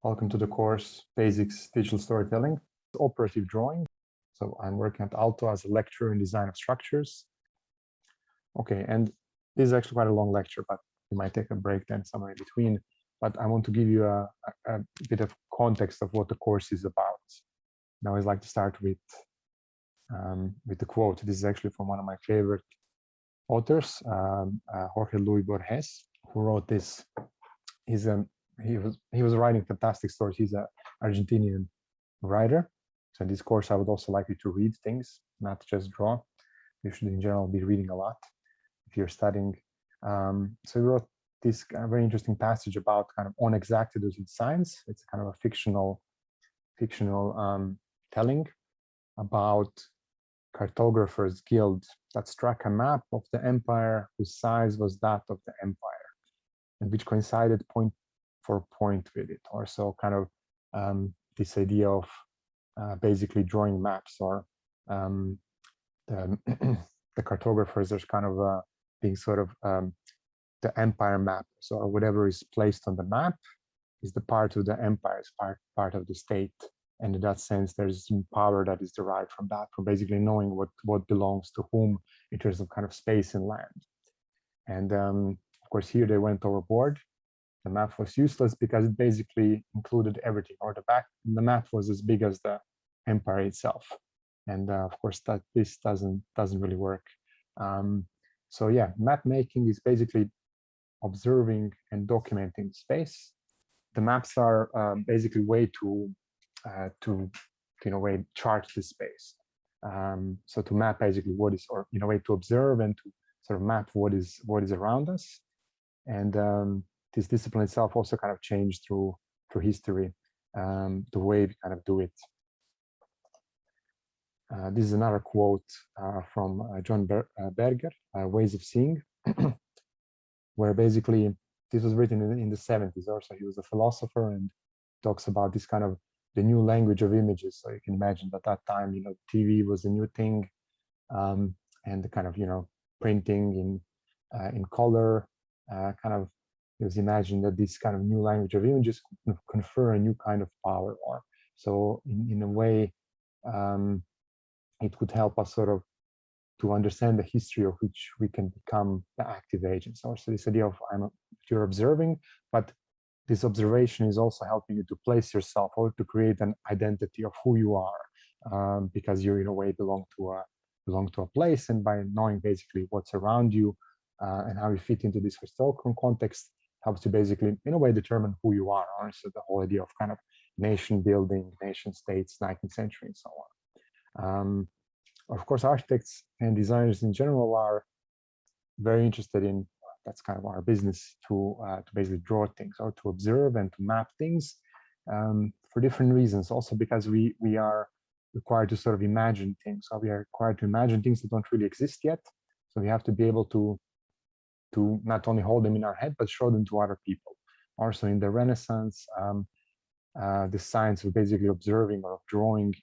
Welcome to the course Basics Digital Storytelling, Operative Drawing. So I'm working at Aalto as a lecturer in design of structures. Okay, and this is actually quite a long lecture, but we might take a break then somewhere in between. But I want to give you a bit of context of what the course is about. Now, I always like to start with the quote. This is actually from one of my favorite authors, Jorge Luis Borges, who wrote this. He was writing fantastic stories. He's an Argentinian writer. So in this course, I would also like you to read things, not just draw. You should, in general, be reading a lot if you're studying. So he wrote this very interesting passage about kind of unexactitudes in science. It's kind of a fictional telling about cartographers guild that struck a map of the empire whose size was that of the empire, and which coincided point for point with it. Or so kind of this idea of basically drawing maps, or the cartographers are kind of being sort of the empire map. So whatever is placed on the map is the part of the empire, is part of the state. And in that sense, there's some power that is derived from that, from basically knowing what belongs to whom in terms of kind of space and land. And of course, here they went overboard. The map was useless because it basically included everything, or the map was as big as the empire itself. And of course, that this doesn't really work. So yeah, map making is basically observing and documenting space. The maps are basically a way to in a way chart the space. So to map basically what is, or in a way to observe and to sort of map what is around us. And this discipline itself also kind of changed through history, the way we kind of do it. This is another quote from John Berger, Ways of Seeing, where basically this was written in the 70s. Also, he was a philosopher and talks about this kind of the new language of images. So you can imagine that that time, TV was a new thing, and the kind of printing in color, kind of it was imagined that this kind of new language of images could confer a new kind of power, or so in a way it could help us sort of to understand the history of which we can become the active agents. Also, this idea of you're observing, but this observation is also helping you to place yourself, or to create an identity of who you are, because you in a way belong to a place, and by knowing basically what's around you and how you fit into this historical context helps you basically in a way determine who you are. Also, the whole idea of kind of nation building, nation states, 19th century, and so on. Of course, architects and designers in general are very interested in, that's kind of our business, to basically draw things, or to observe and to map things for different reasons. Also because we are required to sort of imagine things. So we are required to imagine things that don't really exist yet. So we have to be able to not only hold them in our head, but show them to other people. Also in the Renaissance, the science of basically observing or drawing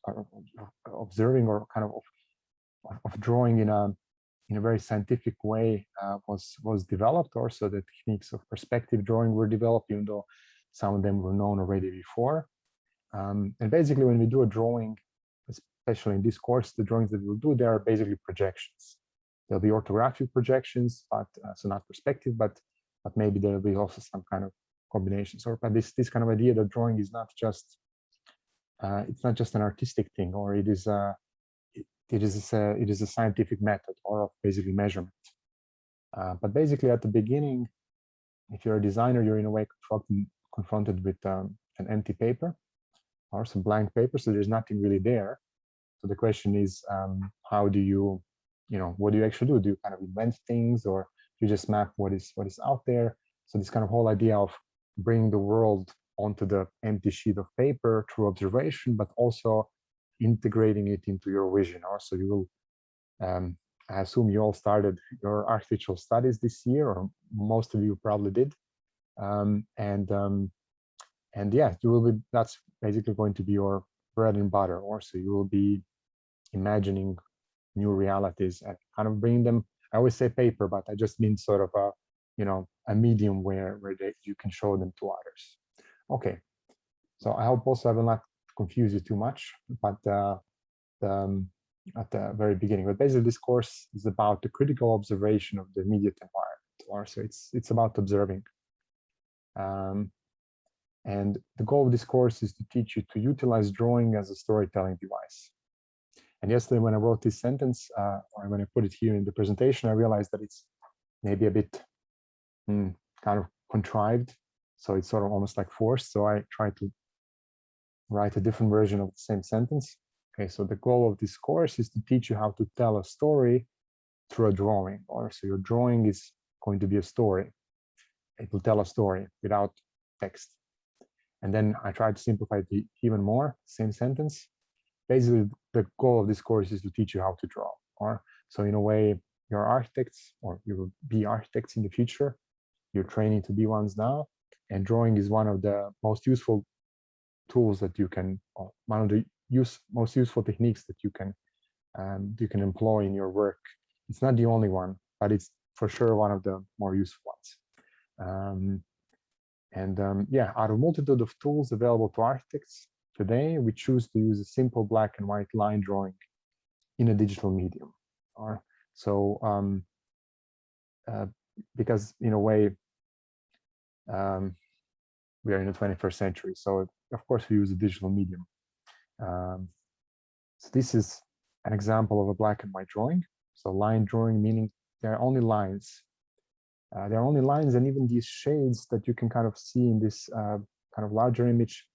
or kind of drawing in a very scientific way was developed. Also, the techniques of perspective drawing were developed, even though some of them were known already before. And basically, when we do a drawing, especially in this course, the drawings that we'll do, they are basically projections. There'll be orthographic projections, but so not perspective, but maybe there'll be also some kind of combinations. But this kind of idea that drawing is not just it's not just an artistic thing, or it is a scientific method, or of basically measurement. But basically, at the beginning, if you're a designer, you're in a way confronted with an empty paper or some blank paper, so there's nothing really there. So the question is, how do you, what do you actually do? Do you kind of invent things, or do you just map what is out there? So this kind of whole idea of bringing the world onto the empty sheet of paper through observation, but also integrating it into your vision. Also, you will, I assume you all started your architectural studies this year, or most of you probably did. And yeah, you will be, that's basically going to be your bread and butter. Also, you will be imagining new realities and kind of bringing them. I always say paper, but I just mean sort of a medium where you can show them to others. Okay, So I hope also I will not confuse you too much, but at the very beginning. But basically, this course is about the critical observation of the immediate environment, or so it's about observing. And the goal of this course is to teach you to utilize drawing as a storytelling device. And yesterday, when I wrote this sentence, or when I put it here in the presentation, I realized that it's maybe a bit kind of contrived. So it's sort of almost like forced. So I tried to write a different version of the same sentence. Okay, so the goal of this course is to teach you how to tell a story through a drawing. Or so your drawing is going to be a story. It will tell a story without text. And then I tried to simplify it even more, same sentence. Basically, the goal of this course is to teach you how to draw. Or so in a way, you're architects, or you will be architects in the future. You're training to be ones now. And drawing is one of the most useful tools that you can, or one of the most useful techniques that you can employ in your work. It's not the only one, but it's for sure one of the more useful ones. Yeah, out of a multitude of tools available to architects today, we choose to use a simple black and white line drawing in a digital medium. Or so because in a way we are in the 21st century, so of course we use a digital medium. So this is an example of a black and white drawing. So line drawing meaning there are only lines. There are only lines, and even these shades that you can kind of see in this kind of larger image.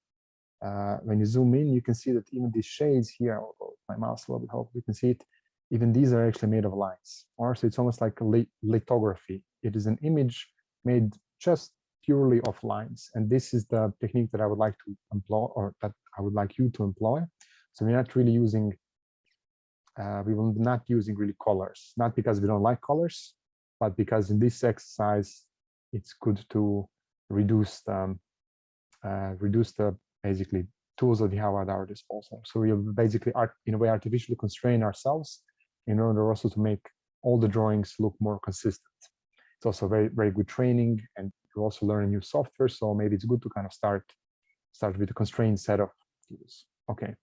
When you zoom in, you can see that even these shades here, I'll go with my mouse a little bit, hope you can see it. Even these are actually made of lines. Or so it's almost like a lithography. It is an image made just purely of lines. And this is the technique that I would like to employ, or that I would like you to employ. So we're not really using, we will not using really colors, not because we don't like colors, but because in this exercise, it's good to reduce the basically tools that we have at our disposal. So we basically in a way artificially constrain ourselves in order also to make all the drawings look more consistent. It's also very, very good training, and you also learn new software. So maybe it's good to kind of start with a constrained set of tools. Okay,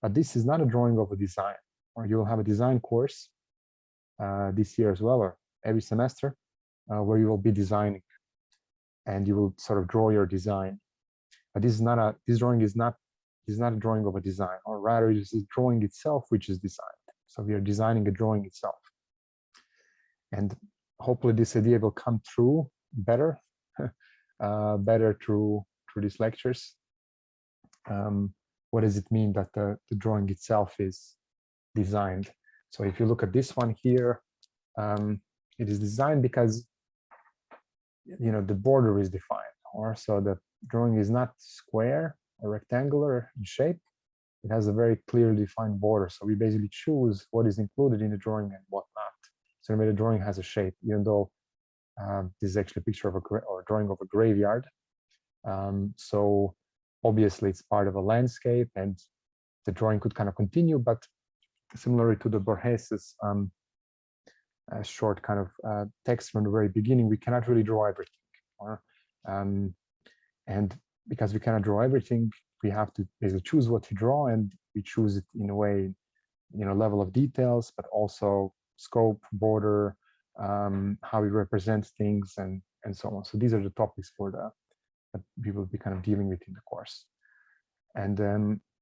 but this is not a drawing of a design, or you'll have a design course this year as well, or every semester, where you will be designing, and you will sort of draw your design. But this drawing is not a drawing of a design, or rather it is a drawing itself which is designed. So we are designing a drawing itself. And hopefully this idea will come through better, better through these lectures. What does it mean that the drawing itself is designed? So if you look at this one here, it is designed because the border is defined, or so the drawing is not square or rectangular in shape. It has a very clearly defined border. So we basically choose what is included in the drawing and what not. So the drawing has a shape, even though this is actually a picture of a drawing of a graveyard. So obviously it's part of a landscape, and the drawing could kind of continue, but similarly to the Borges's short kind of text from the very beginning, we cannot really draw everything. Or, and because we cannot draw everything, we have to basically choose what to draw, and we choose it in a way, level of details, but also scope, border, how we represent things, and so on. So these are the topics that we will be kind of dealing with in the course. And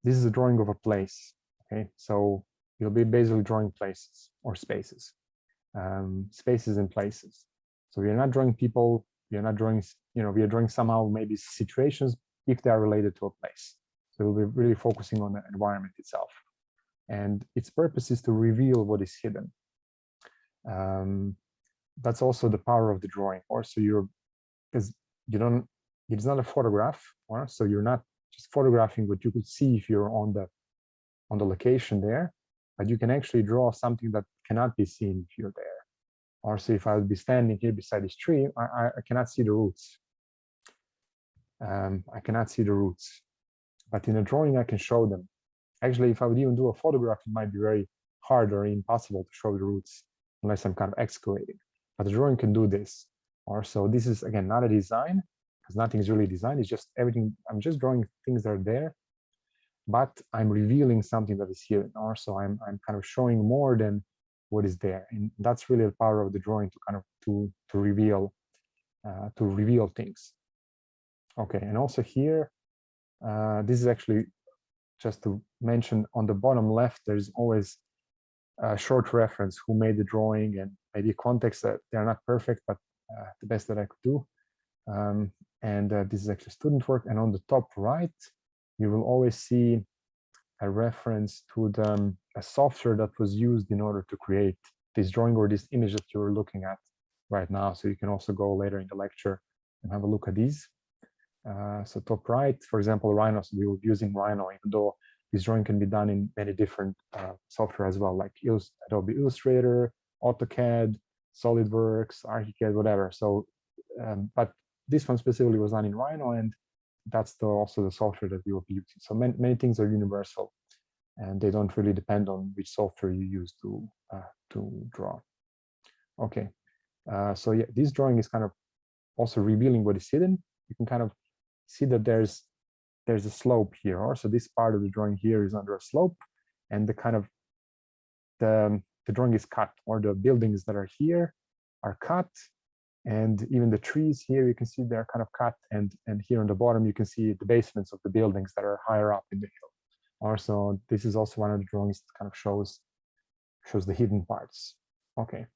this is a drawing of a place. Okay, so you'll be basically drawing places or spaces, spaces and places. So we are not drawing people. We are not drawing, we are drawing somehow maybe situations if they are related to a place. So we'll be really focusing on the environment itself. And its purpose is to reveal what is hidden. That's also the power of the drawing. Or so because it's not a photograph, or so you're not just photographing what you could see if you're on the location there, but you can actually draw something that cannot be seen if you're there. Or so if I would be standing here beside this tree, I cannot see the roots. I cannot see the roots, but in a drawing I can show them. Actually, if I would even do a photograph, it might be very hard or impossible to show the roots unless I'm kind of excavating. But the drawing can do this. Or so this is, again, not a design, because nothing is really designed. It's just everything. I'm just drawing things that are there, but I'm revealing something that is hidden. Also, I'm kind of showing more than what is there, and that's really the power of the drawing to kind of to reveal things. Okay, and also here, this is actually just to mention on the bottom left. There's always a short reference who made the drawing and maybe context that they're not perfect, but the best that I could do. And this is actually student work. And on the top right, you will always see a reference to a software that was used in order to create this drawing or this image that you're looking at right now. So you can also go later in the lecture and have a look at these. So top right, for example, Rhino. So we were using Rhino, even though this drawing can be done in many different software as well, like Adobe Illustrator, AutoCAD, SolidWorks, ARK-C0011, whatever. So, but this one specifically was done in Rhino, and that's also the software that we will be using. So many things are universal, and they don't really depend on which software you use to draw. Okay, so yeah, this drawing is kind of also revealing what is hidden. You can kind of see that there's a slope here, or so this part of the drawing here is under a slope, and the kind of the drawing is cut, or the buildings that are here are cut, and even the trees here you can see they're kind of cut, and here on the bottom you can see the basements of the buildings that are higher up in the hill. Also, this is also one of the drawings that kind of shows the hidden parts. Okay,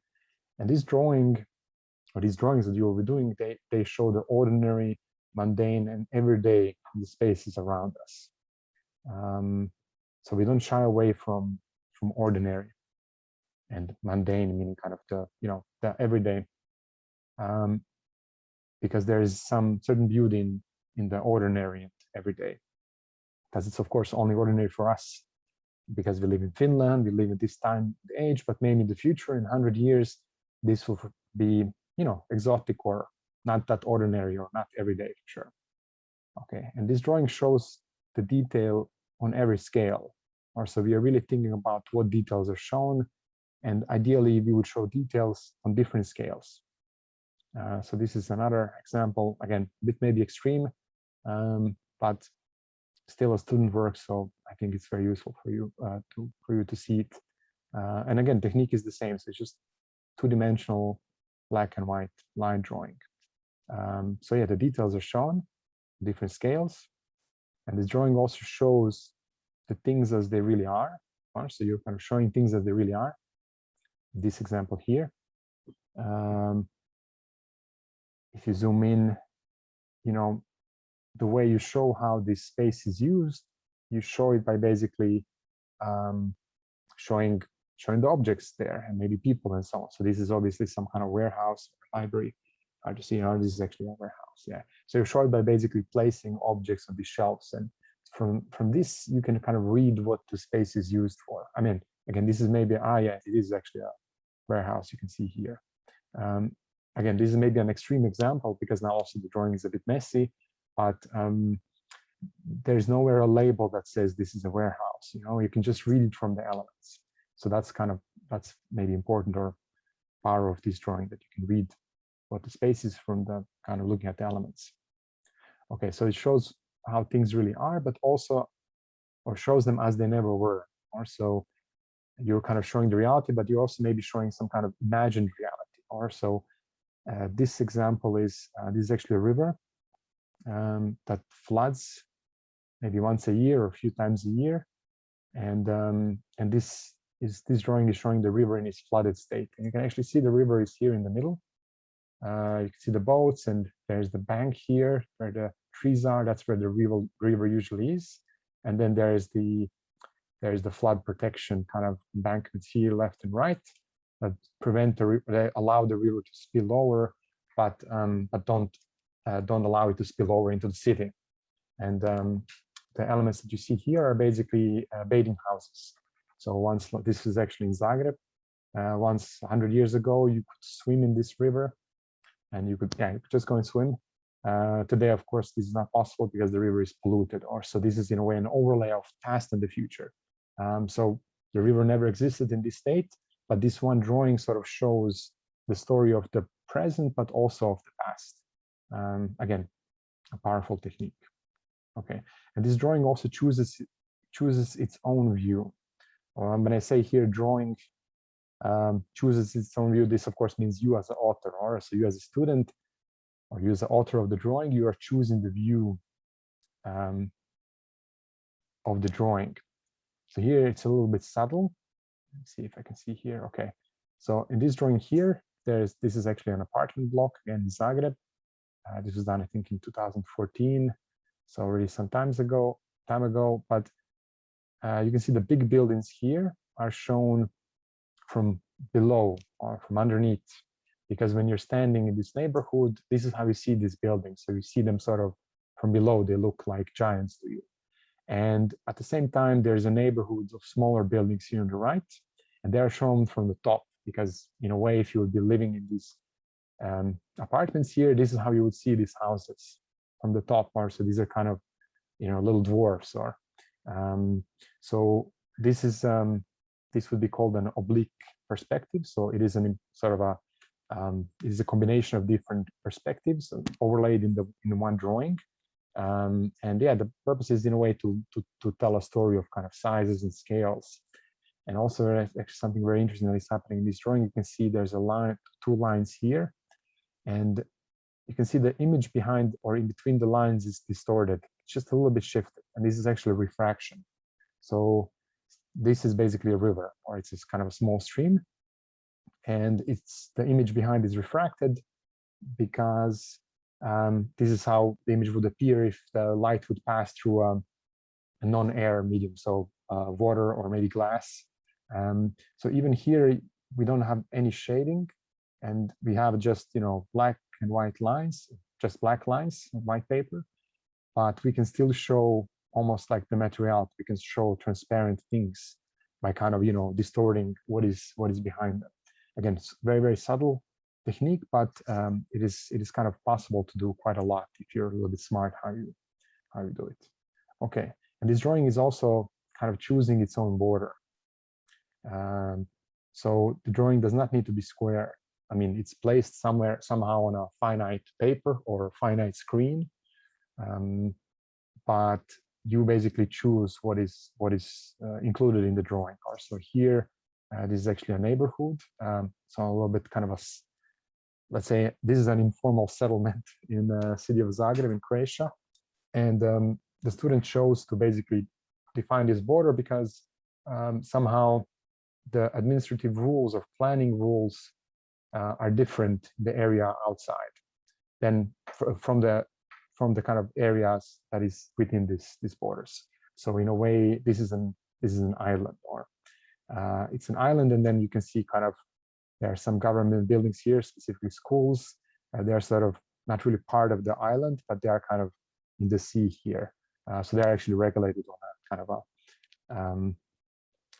and this drawing, or these drawings that you will be doing, they show the ordinary, mundane, and everyday in the spaces around us. So we don't shy away from ordinary and mundane, meaning kind of the everyday, because there is some certain beauty in the ordinary and everyday, because it's of course only ordinary for us because we live in Finland, we live at this time and age, but maybe in the future, in 100 years, this will be exotic or not that ordinary or not everyday for sure. Okay, and this drawing shows the detail on every scale. Or so we are really thinking about what details are shown, and ideally we would show details on different scales. So this is another example, again, a bit maybe extreme, but still a student work. So I think it's very useful for you to see it. And again, technique is the same. So it's just two-dimensional black and white line drawing. So yeah, the details are shown, different scales, and this drawing also shows the things as they really are. So you're kind of showing things as they really are. This example here. If you zoom in, the way you show how this space is used, you show it by basically showing the objects there and maybe people and so on. So this is obviously some kind of warehouse or library. Hard to see, this is actually a warehouse. Yeah. So you show it by basically placing objects on the shelves, and from this you can kind of read what the space is used for. I mean, again, this is maybe yeah, it is actually a warehouse. You can see here. Again, this is maybe an extreme example because now also the drawing is a bit messy, but there's nowhere a label that says this is a warehouse. You can just read it from the elements. So that's maybe important, or power of this drawing, that you can read what the space is from the kind of looking at the elements. Okay, so it shows how things really are, but also, or shows them as they never were. Or so you're kind of showing the reality, but you're also maybe showing some kind of imagined reality. Or so this example is this is actually a river that floods maybe once a year or a few times a year, and this drawing is showing the river in its flooded state, and you can actually see the river is here in the middle. You can see the boats, and there's the bank here where the trees are. That's where the river usually is, and then there's the flood protection kind of embankments here, left and right, that they allow the river to spill over, but don't allow it to spill over into the city. And the elements that you see here are basically bathing houses. So this is actually in Zagreb. Once 100 years ago, you could swim in this river, and you could just go and swim. Today, of course, this is not possible because the river is polluted. Or so this is in a way an overlay of past and the future. So the river never existed in this state, but this one drawing sort of shows the story of the present, but also of the past. Again, a powerful technique. Okay, and this drawing also chooses its own view. When I say here drawing chooses its own view, this of course means you as an author, or so you as a student, or you as the author of the drawing, you are choosing the view of the drawing. So here it's a little bit subtle. Let's see if I can see here. Okay, so in this drawing here, this is actually an apartment block again in Zagreb. This was done, I think, in 2014, so already some time ago. But you can see the big buildings here are shown from below or from underneath, because when you're standing in this neighborhood, this is how you see these buildings. So you see them sort of from below, they look like giants to you. And at the same time, there's a neighborhood of smaller buildings here on the right, and they're shown from the top, because in a way, if you would be living in these apartments here, this is how you would see these houses from the top. Or so these are kind of, little dwarfs. Or so this is this would be called an oblique perspective. So it is sort of a it is a combination of different perspectives overlaid in the one drawing. And yeah, the purpose is in a way to tell a story of kind of sizes and scales. And also actually something very interesting that is happening in this drawing. You can see there's a line, 2 lines here, and you can see the image behind or in between the lines is distorted. It's just a little bit shifted, and this is actually refraction. So this is basically a river, or it's kind of a small stream, and it's the image behind is refracted because this is how the image would appear if the light would pass through a non-air medium, so water or maybe glass. So even here, we don't have any shading, and we have just black and white lines, just black lines on white paper, but we can still show almost like the material. We can show transparent things by kind of distorting what is behind them. Again, it's very, very subtle technique, but it is kind of possible to do quite a lot if you're a little bit smart how you do it. Okay, and this drawing is also kind of choosing its own border. So the drawing does not need to be square. I mean, it's placed somehow on a finite paper or finite screen, but you basically choose what is included in the drawing. So here, this is actually a neighborhood. So a little bit kind of let's say this is an informal settlement in the city of Zagreb in Croatia. And the student chose to basically define this border because somehow the administrative rules or planning rules are different in the area outside than from the kind of areas that is within these borders. So in a way, this is an island, or it's an island, and then you can see kind of there are some government buildings here, specifically schools. They are sort of not really part of the island, but they are kind of in the sea here. So they're actually regulated on a kind of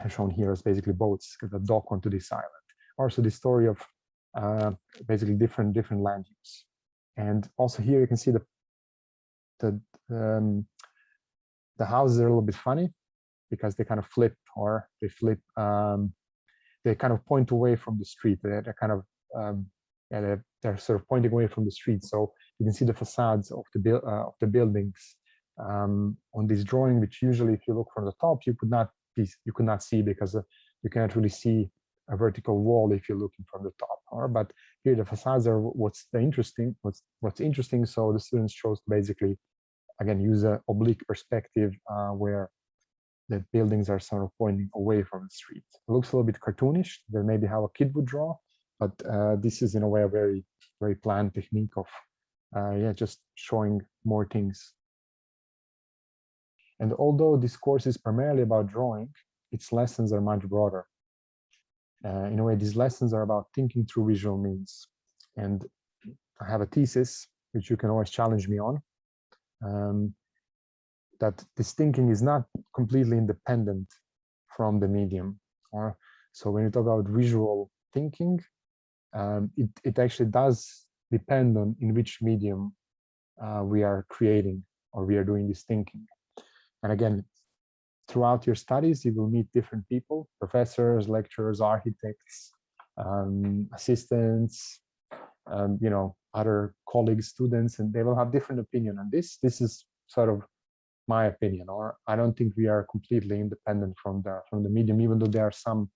a shown here as basically boats that dock onto this island. Also, the story of basically different land use. And also here you can see the houses are a little bit funny because they kind of flip, or they flip. They kind of point away from the street. They're kind of they're sort of pointing away from the street. So you can see the facades of the buildings on this drawing, which usually, if you look from the top, you could not see, because you cannot really see a vertical wall if you're looking from the top. But here the facades are what's interesting. So the students chose to basically, again, use an oblique perspective where the buildings are sort of pointing away from the street. It looks a little bit cartoonish, that maybe how a kid would draw, but this is in a way a very, very planned technique of just showing more things. And although this course is primarily about drawing, its lessons are much broader. In a way, these lessons are about thinking through visual means. And I have a thesis, which you can always challenge me on, that this thinking is not completely independent from the medium. So when you talk about visual thinking, it actually does depend on in which medium we are creating or we are doing this thinking. And again, throughout your studies, you will meet different people: professors, lecturers, architects, assistants, other colleagues, students, and they will have different opinion on this. This is sort of my opinion, or I don't think we are completely independent from the medium, even though there are some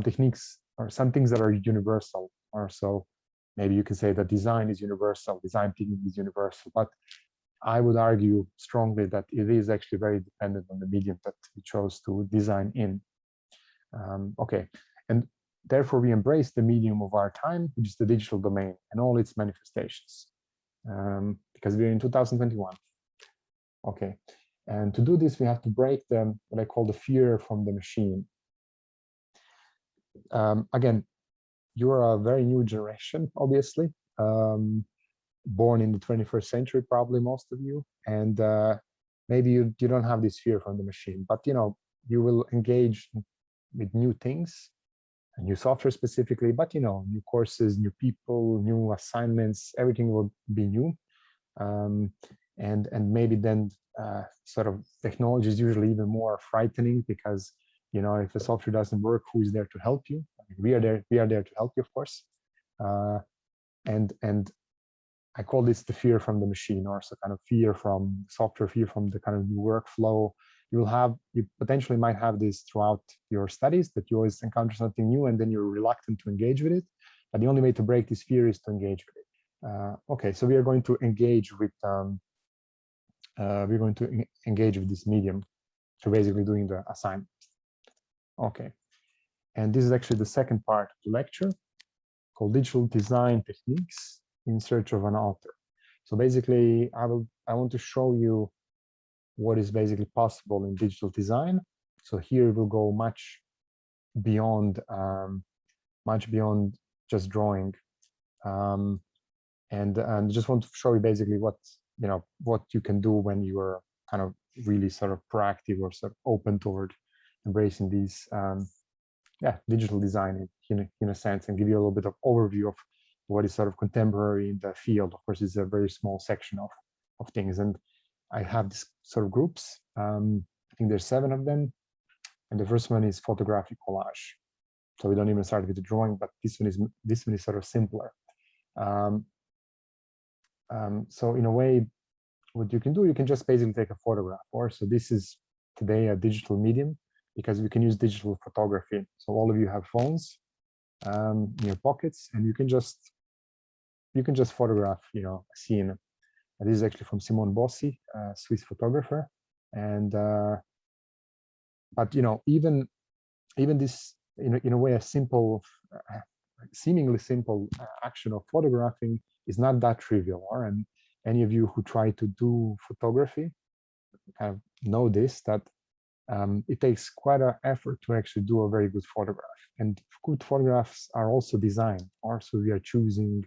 techniques or some things that are universal. Or so maybe you can say that design is universal, design thinking is universal, but I would argue strongly that it is actually very dependent on the medium that we chose to design in. Okay, and therefore we embrace the medium of our time, which is the digital domain and all its manifestations, because we're in 2021. Okay, and to do this, we have to break what I call the fear from the machine. Again, you are a very new generation, obviously, born in the 21st century, probably most of you, and maybe you don't have this fear from the machine, but you will engage with new things, new software specifically, but new courses, new people, new assignments, everything will be new. And maybe then sort of technology is usually even more frightening, because if the software doesn't work, who is there to help you? I mean, we are there to help you, of course. And I call this the fear from the machine, or so kind of fear from software, fear from the kind of new workflow. You potentially might have this throughout your studies, that you always encounter something new and then you're reluctant to engage with it. But the only way to break this fear is to engage with it. Okay, so we are going to engage with this medium through basically doing the assignment. Okay, and this is actually the second part of the lecture, called Digital Design Techniques in Search of an Author. So basically, I want to show you what is basically possible in digital design. So here we'll go much beyond just drawing, and just want to show you basically what you can do when you are kind of really sort of proactive or sort of open toward embracing these digital design in a sense, and give you a little bit of overview of what is sort of contemporary in the field. Of course, it's a very small section of things, and I have these sort of groups. I think there's 7 of them, and the first one is photographic collage. So we don't even start with the drawing, but this one is sort of simpler. So in a way, what you can do, you can just basically take a photograph. Or so this is today a digital medium, because we can use digital photography. So all of you have phones in your pockets, and you can just photograph a scene. And this is actually from Simone Bossi, a Swiss photographer. And but even this in a way, a simple, seemingly simple action of photographing is not that trivial. And any of you who try to do photography kind of know this, that it takes quite an effort to actually do a very good photograph. And good photographs are also designed. Also, we are choosing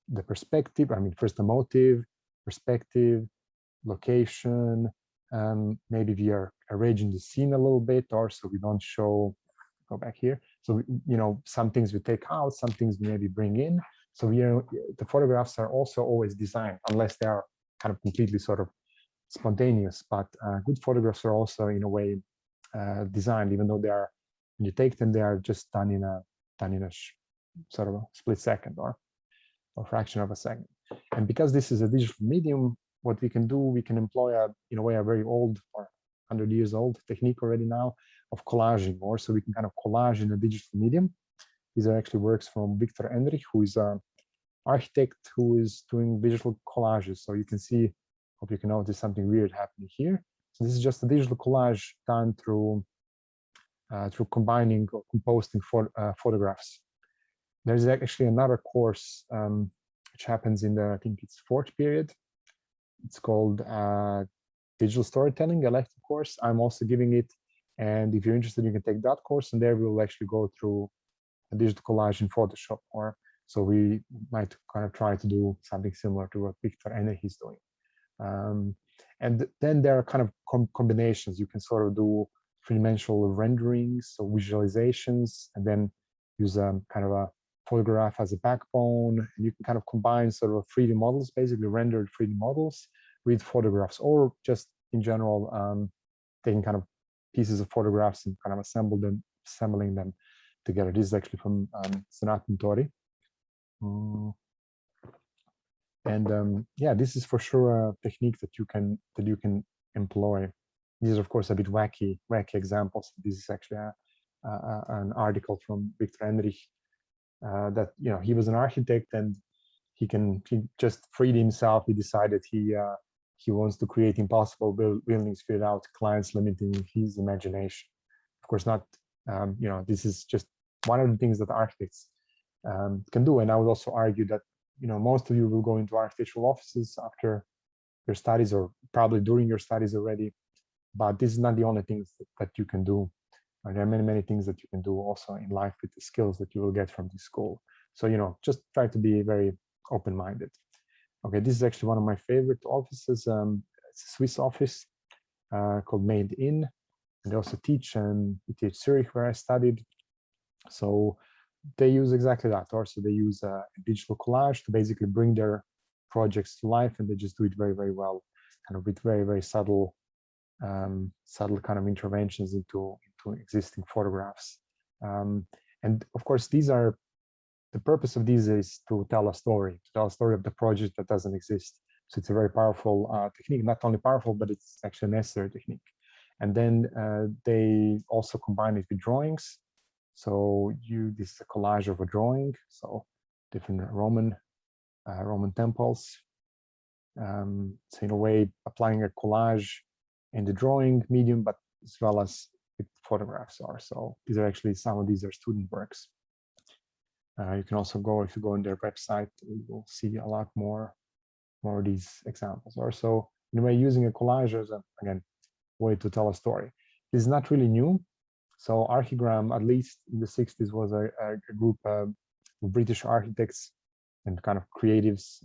the perspective. I mean, first the motive, perspective, location. Maybe we are arranging the scene a little bit, or so we don't show. Go back here. So some things we take out, some things we maybe bring in. So the photographs are also always designed, unless they are kind of completely sort of spontaneous. But good photographs are also in a way designed, even though they are, when you take them, they are just done in a sort of a split second or fraction of a second. And because this is a digital medium, what we can do, we can employ in a way a very old, or 100 years old technique already now, of collaging. Or so we can kind of collage in a digital medium. These are actually works from Victor Enrich, who is an architect who is doing digital collages. So you can see, hope you can notice something weird happening here. So this is just a digital collage done through combining or composting photographs. There's actually another course which happens in I think it's 4th period. It's called Digital Storytelling, elective course. I'm also giving it. And if you're interested, you can take that course, and there we'll actually go through a digital collage in Photoshop. Or so we might kind of try to do something similar to what Victor Enrich is doing. And then there are kind of combinations. You can sort of do three-dimensional renderings, so visualizations, and then use kind of a photograph as a backbone. And you can kind of combine sort of 3D models, basically rendered 3D models, with photographs, or just in general, taking kind of pieces of photographs and kind of assembling them together. This is actually from Sanat Tori. And yeah, this is for sure a technique that you can employ. These are, of course, a bit wacky examples. This is actually an article from Victor Henrich that he was an architect, and he just freed himself. He decided he wants to create impossible buildings without clients limiting his imagination. Of course, not. This is just one of the things that architects can do. And I would also argue that most of you will go into architectural offices after your studies, or probably during your studies already. But this is not the only things that you can do. There are many things that you can do also in life with the skills that you will get from this school. So just try to be very open-minded. Okay, this is actually one of my favorite offices. It's a Swiss office called Made In, and they also teach Zurich, where I studied. So they use exactly that. Also, they use a digital collage to basically bring their projects to life, and they just do it very well, kind of with very subtle kind of interventions into existing photographs. And of course, the purpose of these is to tell a story of the project that doesn't exist. So it's a very powerful technique, not only powerful, but it's actually a necessary technique. And then they also combine it with drawings. So this is a collage of a drawing. So different Roman temples. So in a way, applying a collage in the drawing medium, but as well as with photographs are. So these are actually, some of these are student works. You can also go, if you go on their website, you will see a lot more of these examples. Also, in a way, using a collage as again, way to tell a story. This is not really new. So Archigram, at least in the 60s, was a group of British architects and kind of creatives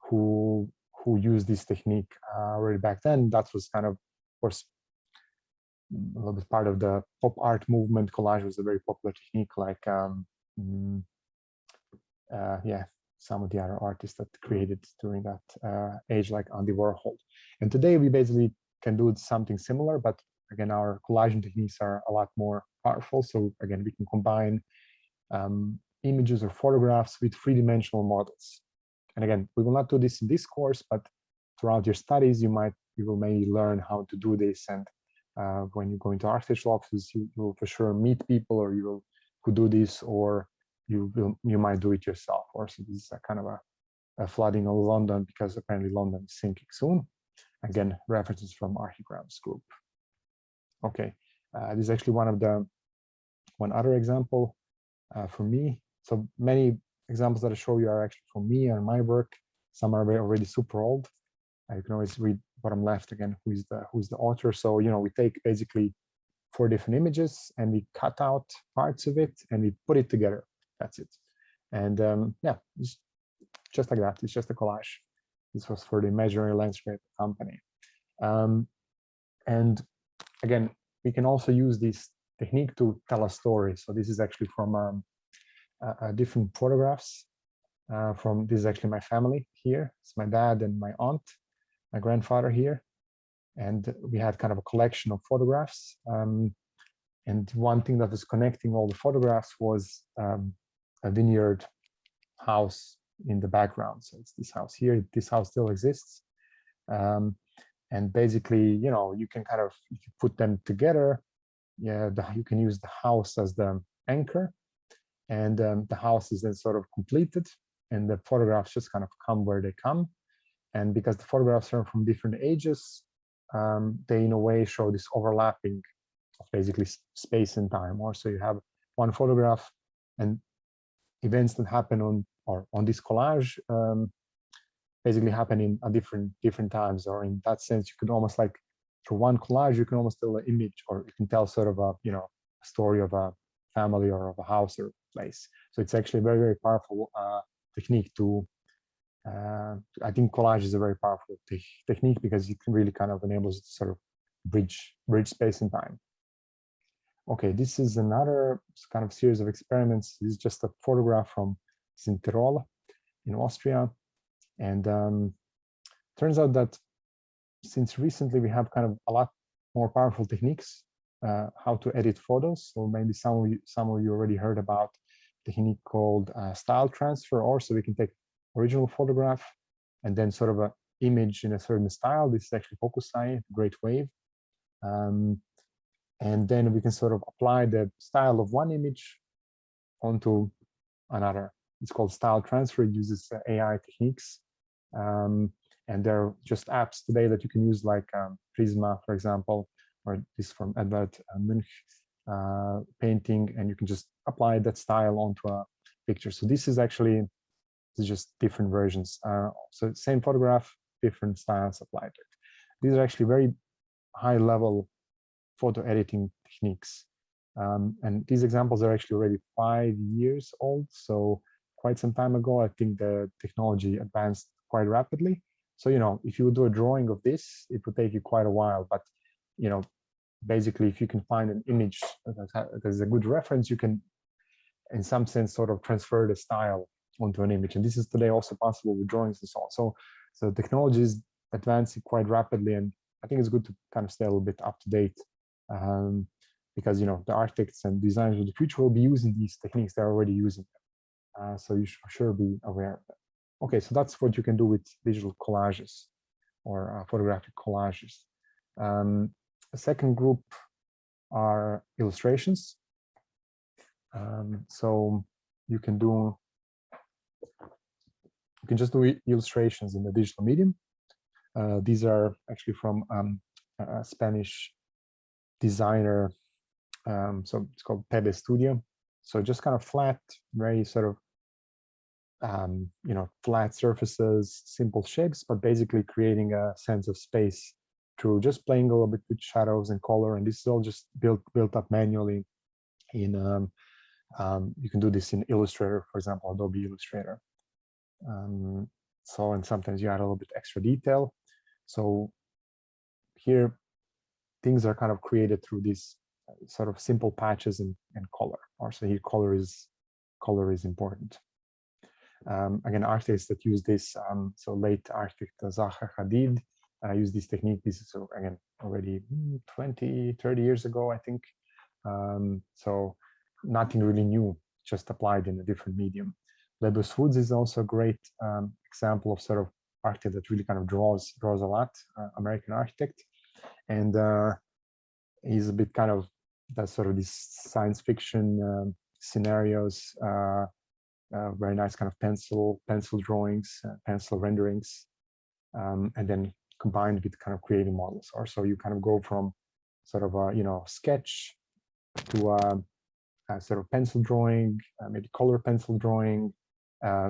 who used this technique already back then. That was kind of course, a little bit part of the pop art movement. Collage was a very popular technique, like some of the other artists that created during that age, like Andy Warhol. And today we basically can do something similar, but again, our collaging techniques are a lot more powerful. So again, we can combine images or photographs with three-dimensional models. And again, we will not do this in this course, but throughout your studies, you will maybe learn how to do this. And when you go into architectural offices, you will for sure meet people, or who do this, or you might do it yourself. Or so this is a kind of a flooding of London, because apparently London is sinking soon. Again, references from Archigram's group. Okay, this is actually one other example for me. So many examples that I show you are actually from me and my work. Some are already super old. You can always read bottom left again, who's the author. So we take basically 4 different images and we cut out parts of it and we put it together. That's it. And yeah, just like that. It's just a collage. This was for the Imaginary Landscape company. And again, we can also use this technique to tell a story. So this is actually from different photographs. This is actually my family here. It's my dad and my aunt, my grandfather here. And we had kind of a collection of photographs. And one thing that was connecting all the photographs was a vineyard house in the background. So it's this house here. This house still exists. And basically, you can kind of, if you put them together, you can use the house as the anchor, and the house is then sort of completed, and the photographs just kind of come where they come. And because the photographs are from different ages, they in a way show this overlapping of basically space and time. Or so you have one photograph and events that happen on this collage basically happen in a different times. Or in that sense, you could almost, like, through one collage, you can almost tell an image, or you can tell sort of a story of a family or of a house or place. So it's actually a very powerful technique to I think collage is a very powerful technique, because it really kind of enables you to sort of bridge space and time. Okay, this is another kind of series of experiments. This is just a photograph from Tirol in Austria. And turns out that since recently we have kind of a lot more powerful techniques how to edit photos. So maybe some of you already heard about a technique called style transfer. Or so we can take original photograph and then sort of a image in a certain style. This is actually Focusai, great wave. And then we can sort of apply the style of one image onto another. It's called style transfer. It uses AI techniques. And there are just apps today that you can use, like Prisma, for example, or this from Edward Munch painting, and you can just apply that style onto a picture. So this is actually just different versions. So same photograph, different styles applied to it. These are actually very high level photo editing techniques. And these examples are actually already 5 years old. So quite some time ago, I think the technology advanced quite rapidly. So, you know, if you would do a drawing of this, it would take you quite a while. But, you know, basically, if you can find an image that is a good reference, you can, in some sense, sort of transfer the style onto an image. And this is today also possible with drawings and so on. So technology is advancing quite rapidly, and I think it's good to kind of stay a little bit up to date, because, you know, the architects and designers of the future will be using these techniques. They're already using them. So you should for sure be aware of them. Okay, so that's what you can do with digital collages or photographic collages. A second group are illustrations. So you can just do illustrations in the digital medium. These are actually from a Spanish designer. So it's called Pebe Studio. So just kind of flat, very sort of you know, flat surfaces, simple shapes, but basically creating a sense of space through just playing a little bit with shadows and color. And this is all just built up manually in you can do this in Illustrator, for example, Adobe Illustrator. So, and sometimes you add a little bit extra detail. So here things are kind of created through these sort of simple patches and color. Also here color is important. Again, architects that use this, so late architect Zaha Hadid used this technique. This is, again, already 20, 30 years ago, I think. So nothing really new, just applied in a different medium. Lebus Woods is also a great example of sort of architect that really kind of draws a lot, American architect. And he's a bit kind of, that's sort of these science fiction scenarios, very nice kind of pencil drawings, pencil renderings, and then combined with kind of creating models. Or so you kind of go from sort of a, you know, sketch to a sort of pencil drawing, maybe color pencil drawing.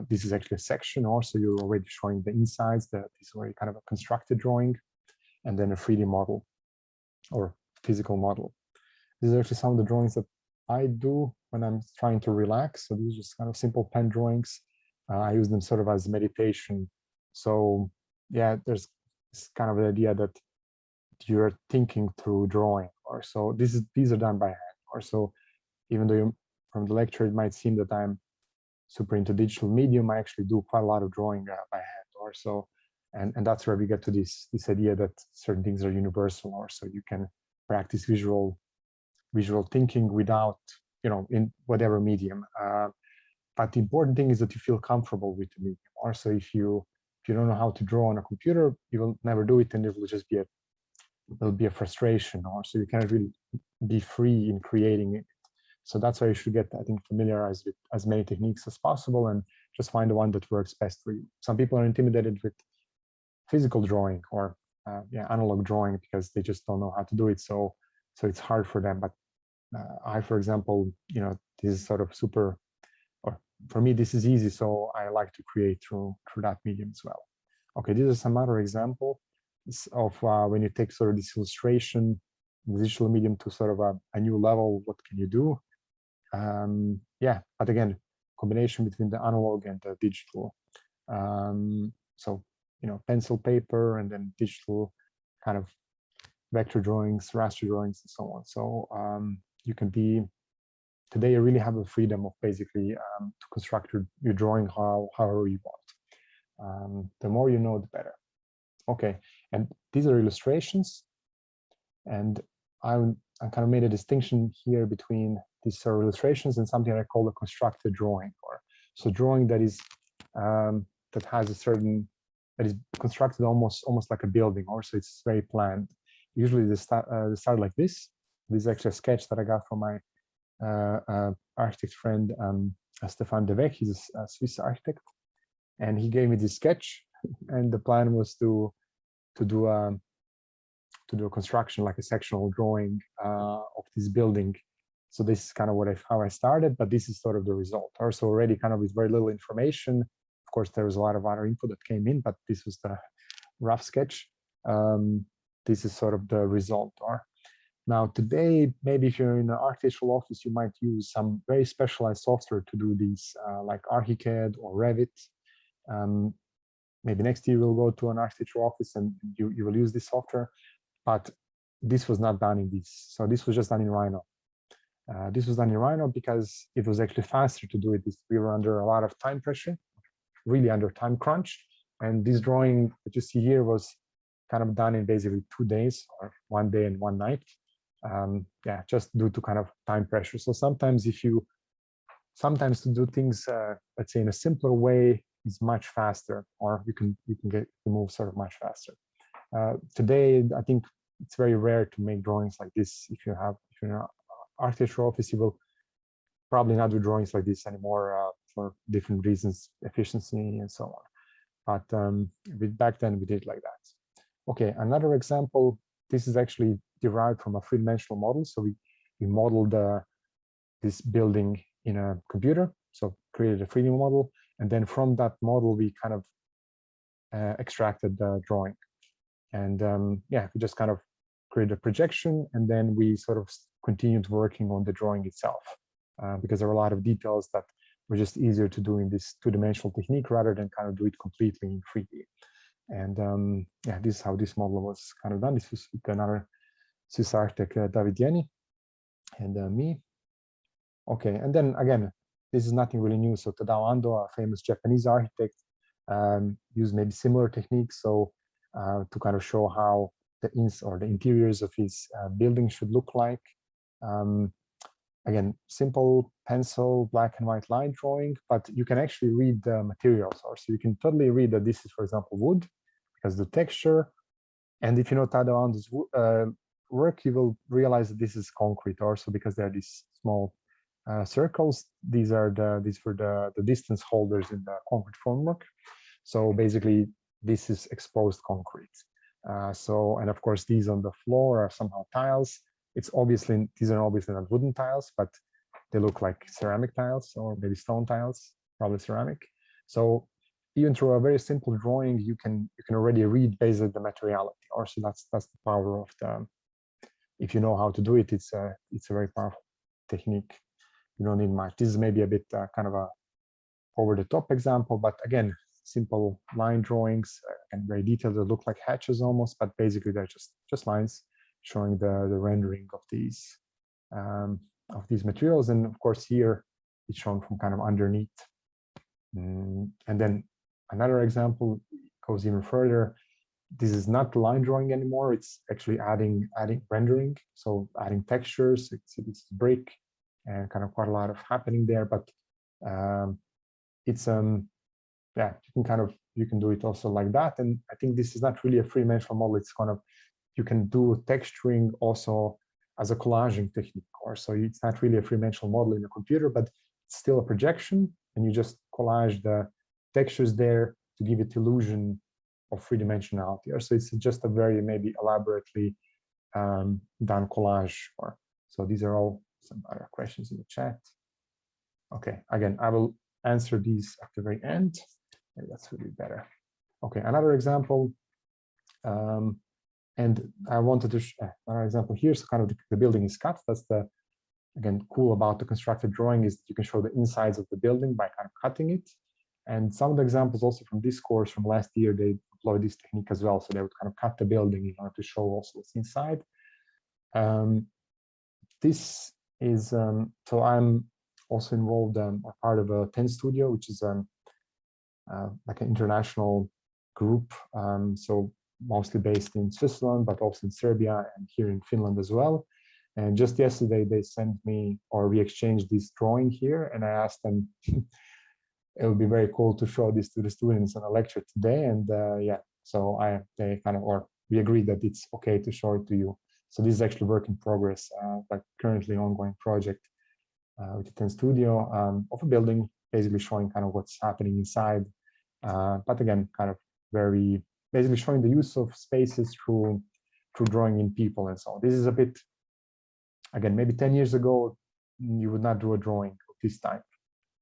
This is actually a section, also you're already showing the insides, that is already kind of a constructed drawing, and then a 3D model or physical model. These are actually some of the drawings that I do when I'm trying to relax. So these are just kind of simple pen drawings. I use them sort of as meditation. So yeah, there's kind of the idea that you're thinking through drawing, or so these are done by hand. Or so even though from the lecture it might seem that I'm super into digital medium, I actually do quite a lot of drawing by hand. Or so, and that's where we get to this idea that certain things are universal, or so you can practice visual thinking without, you know, in whatever medium. But the important thing is that you feel comfortable with the medium. Also, if you don't know how to draw on a computer, you will never do it, and it will just be a frustration. Or so you can't really be free in creating it. So that's why you should get, I think, familiarized with as many techniques as possible, and just find the one that works best for you. Some people are intimidated with physical drawing or analog drawing because they just don't know how to do it. So it's hard for them. But I, for example, you know, this is sort of super, or for me, this is easy. So I like to create through that medium as well. Okay, these are some other examples of when you take sort of this illustration, the digital medium to sort of a new level. What can you do? Yeah, but again, combination between the analog and the digital. So, you know, pencil, paper, and then digital kind of vector drawings, raster drawings, and so on. So you can be, today you really have the freedom of basically to construct your drawing however you want. The more you know, the better. Okay, and these are illustrations, and I kind of made a distinction here between these sort of illustrations and something I call a constructed drawing, or so drawing that is that has a certain that is constructed almost like a building, or so it's very planned. Usually they start like this. This is actually a sketch that I got from my architect friend Stefan de Weck. He's a Swiss architect, and he gave me this sketch, and the plan was to do a construction, like a sectional drawing of this building. So this is kind of how I started, but this is sort of the result. Also already kind of with very little information. Of course, there was a lot of other info that came in, but this was the rough sketch. This is sort of the result. Now today, maybe if you're in an architectural office, you might use some very specialized software to do these, like ARK-C0011 or Revit. Maybe next year we'll go to an architectural office and you will use this software, but this was not done in this. So this was just done in Rhino. This was done in Rhino because it was actually faster to do it. We were under a lot of time pressure, really under time crunch. And this drawing that you see here was kind of done in basically 2 days, or 1 day and 1 night. Yeah, just due to kind of time pressure. So sometimes to do things, let's say in a simpler way, is much faster, or you can move sort of much faster. Today, I think it's very rare to make drawings like this. If you're in an architectural office, you will probably not do drawings like this anymore for different reasons, efficiency and so on. But back then we did like that. Okay, another example. This is actually derived from a three-dimensional model. So we modeled this building in a computer. So created a 3D model, and then from that model we kind of extracted the drawing. And yeah, we just kind of created a projection, and then we sort of continued working on the drawing itself because there were a lot of details that were just easier to do in this two-dimensional technique rather than kind of do it completely in 3D. And yeah, this is how this model was kind of done. This was with another Swiss architect, David Jenny, and me. Okay, and then again, this is nothing really new. So Tadao Ando, a famous Japanese architect, used maybe similar techniques. So to kind of show how the interiors of his building should look like. Again, simple pencil, black and white line drawing, but you can actually read the materials. So you can totally read that this is, for example, wood, because the texture. And if you know Tadao Ando's work, you will realize that this is concrete also, because there are these small circles. These were the distance holders in the concrete formwork. So basically, this is exposed concrete. And of course, these on the floor are somehow tiles. These are obviously not wooden tiles, but they look like ceramic tiles or maybe stone tiles, probably ceramic. So even through a very simple drawing, you can already read basically the materiality. Or so that's the power of the. If you know how to do it, it's a very powerful technique. You don't need much. This is maybe a bit kind of a over-the-top example, but again, simple line drawings and very detailed. They look like hatches almost, but basically they're just lines showing the rendering of these materials. And of course, here it's shown from kind of underneath. And then another example goes even further. This is not line drawing anymore. It's actually adding rendering. So adding textures. It's brick and kind of quite a lot of happening there. But it's yeah, you can do it also like that. And I think this is not really a three-dimensional model. It's kind of, you can do texturing also as a collaging technique. Or so it's not really a three-dimensional model in a computer, but it's still a projection, and you just collage the textures there to give it illusion of three-dimensionality. Or so it's just a very maybe elaborately done collage. Or so these are all some other questions in the chat. Okay, again, I will answer these at the very end. Maybe that's really better. Okay, another example. And I wanted to another example here. So kind of the building is cut. That's the, again, cool about the constructed drawing is that you can show the insides of the building by kind of cutting it. And some of the examples also from this course from last year, they employed this technique as well. So they would kind of cut the building in order to show also what's inside. This is, so I'm also involved or part of a 10 studio, which is like an international group. So mostly based in Switzerland, but also in Serbia and here in Finland as well. And just yesterday, they sent me, or we exchanged this drawing here, and I asked them, it would be very cool to show this to the students in a lecture today. And yeah, so they kind of, or we agreed that it's okay to show it to you. So this is actually work in progress, like currently ongoing project with the 10 Studio of a building, basically showing kind of what's happening inside. But again, kind of very basically showing the use of spaces through drawing in people and so on. This is a bit, again, maybe 10 years ago, you would not do a drawing of this type.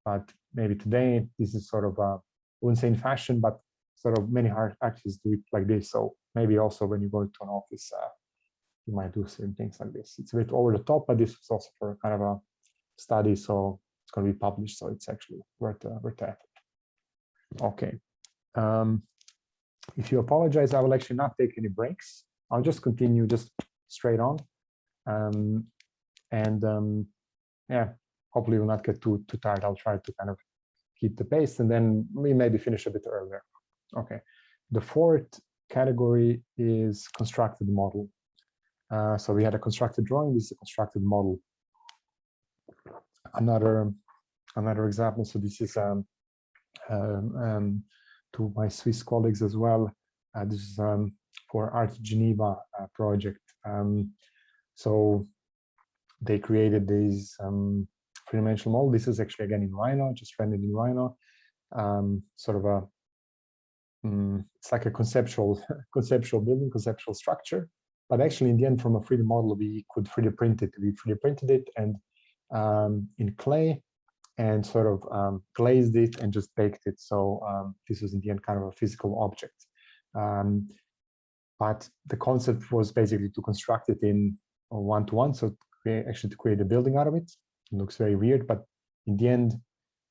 But maybe today, this is sort of, I wouldn't say in fashion, but sort of many artists do it like this. So maybe also when you go to an office, you might do certain things like this. It's a bit over the top, but this is also for kind of a study. So it's going to be published. So it's actually worth the effort. Okay. If you apologize, I will actually not take any breaks. I'll just continue just straight on. Yeah, hopefully we'll not get too tired. I'll try to kind of keep the pace, and then we maybe finish a bit earlier. Okay. The fourth category is constructed model. So we had a constructed drawing. This is a constructed model. Another example. So this is to my Swiss colleagues as well. This is for Art Geneva project. So they created this three-dimensional model. This is actually again in Rhino, just rendered in Rhino. Sort of a it's like a conceptual building, conceptual structure. But actually, in the end, from a 3D model, we could 3D print it. We 3D printed it and in clay, and sort of glazed it and just baked it. So this was in the end kind of a physical object. But the concept was basically to construct it in one-to-one. So actually to create a building out of it. It looks very weird, but in the end,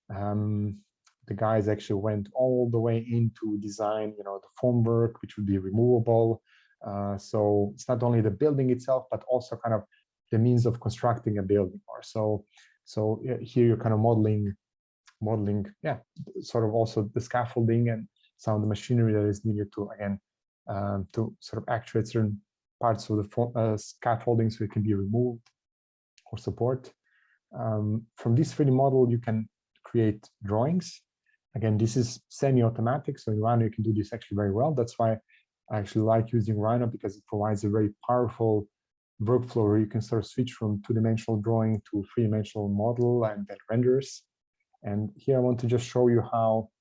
the guys actually went all the way into design, the formwork, which would be removable. So it's not only the building itself, but also kind of the means of constructing a building. Or so here you're kind of modeling, yeah, sort of also the scaffolding and some of the machinery that is needed to, again, to sort of actuate certain parts of the scaffolding so it can be removed or support. From this 3D model, you can create drawings. Again, this is semi-automatic, so in Rhino you can do this actually very well. That's why I actually like using Rhino, because it provides a very powerful workflow where you can sort of switch from two-dimensional drawing to three-dimensional model and then renders. And here I want to just show you how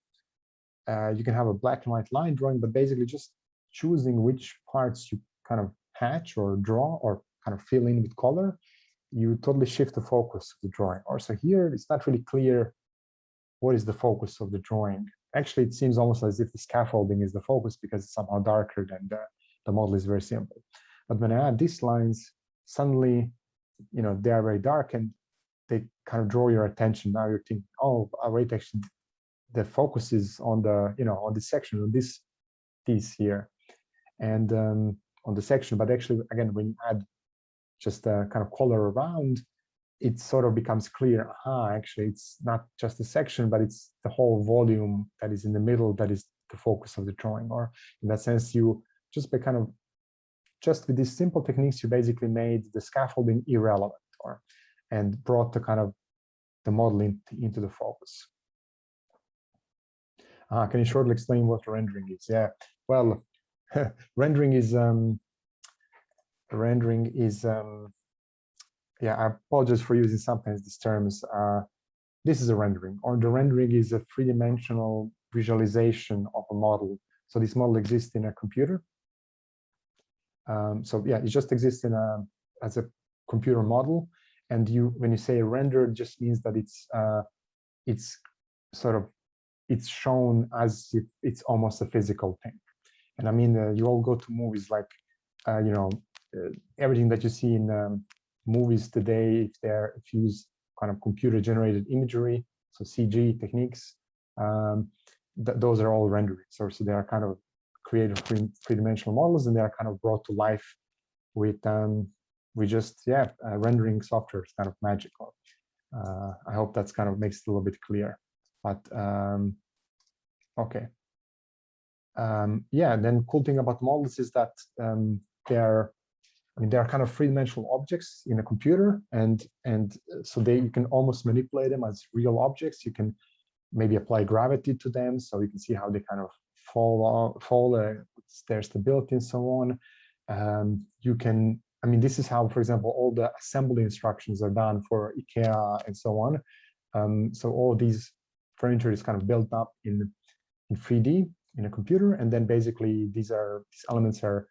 you can have a black and white line drawing, but basically just choosing which parts you kind of hatch or draw or kind of fill in with color, you totally shift the focus of the drawing. Or so here, it's not really clear what is the focus of the drawing. Actually, it seems almost as if the scaffolding is the focus because it's somehow darker than the model is very simple. But when I add these lines, suddenly, they are very dark and they kind of draw your attention. Now you're thinking, oh, wait, actually, the focus is on the, on this section, on this piece here, and on the section. But actually, again, when you add just a kind of color around, it sort of becomes clear, actually, it's not just a section, but it's the whole volume that is in the middle that is the focus of the drawing. Or in that sense, you just by kind of, just with these simple techniques, you basically made the scaffolding irrelevant, and brought the kind of the model into the focus. Can you shortly explain what rendering is? Yeah, well, rendering is, yeah, I apologize for using sometimes these terms. This is a rendering, or the rendering is a three-dimensional visualization of a model. So this model exists in a computer. So yeah, it just exists in as a computer model. And when you say render, it just means that it's shown as if it's almost a physical thing. And I mean, you all go to movies, like everything that you see in movies today, if you use kind of computer-generated imagery, so CG techniques, those are all renderings. So they are kind of created three-dimensional models, and they are kind of brought to life with just rendering software. It's kind of magical. I hope that's kind of makes it a little bit clear. But okay. Yeah, then cool thing about models is that they are kind of three-dimensional objects in a computer, and so you can almost manipulate them as real objects. You can maybe apply gravity to them, so you can see how they kind of fall, their stability and so on. You can, I mean, this is how, for example, all the assembly instructions are done for IKEA and so on. So all these furniture is kind of built up in 3D in a computer, and then basically these elements are